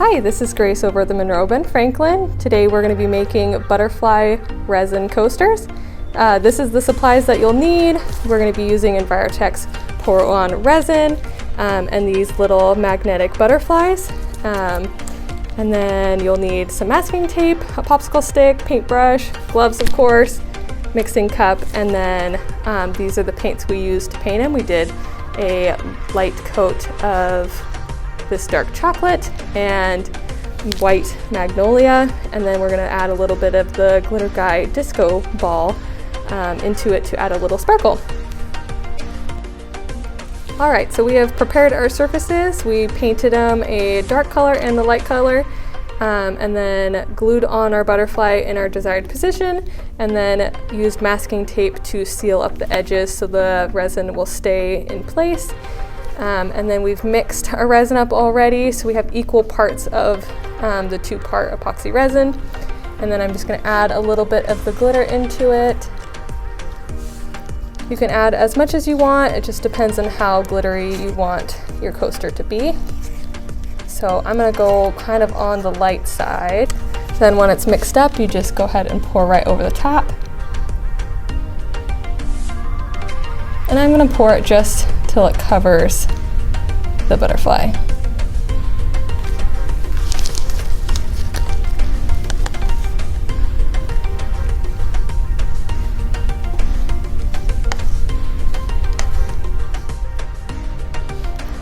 Hi, this is Grace over at the Monroe Ben Franklin. Today we're going to be making butterfly resin coasters. This is the supplies that you'll need. We're going to be using Envirotex pour-on resin and these little magnetic butterflies. And then you'll need some masking tape, a popsicle stick, paintbrush, gloves of course, mixing cup, and then these are the paints we used to paint them. We did a light coat of this dark chocolate and white magnolia, and then we're going to add a little bit of the glitter guy disco ball into it to add a little sparkle. Alright, so we have prepared our surfaces. We painted them a dark color and the light color, and then glued on our butterfly in our desired position, and then used masking tape to seal up the edges so the resin will stay in place. And then we've mixed our resin up already, so we have equal parts of the 2-part epoxy resin. And then I'm just going to add a little bit of the glitter into it. You can add as much as you want, it just depends on how glittery you want your coaster to be. So I'm going to go kind of on the light side. Then when it's mixed up, you just go ahead and pour right over the top. And I'm going to pour it just till it covers the butterfly.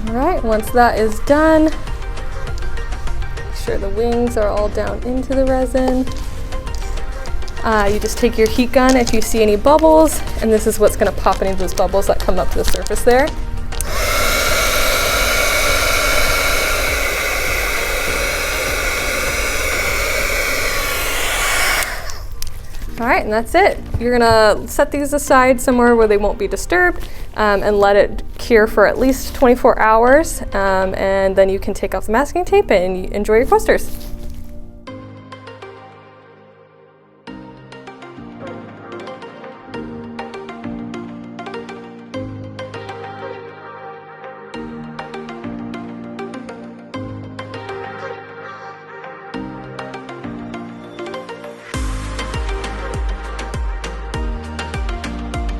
All right, once that is done, make sure the wings are all down into the resin. You just take your heat gun if you see any bubbles, and this is what's going to pop any of those bubbles that come up to the surface there. All right, and that's it. You're going to set these aside somewhere where they won't be disturbed and let it cure for at least 24 hours, and then you can take off the masking tape and enjoy your coasters.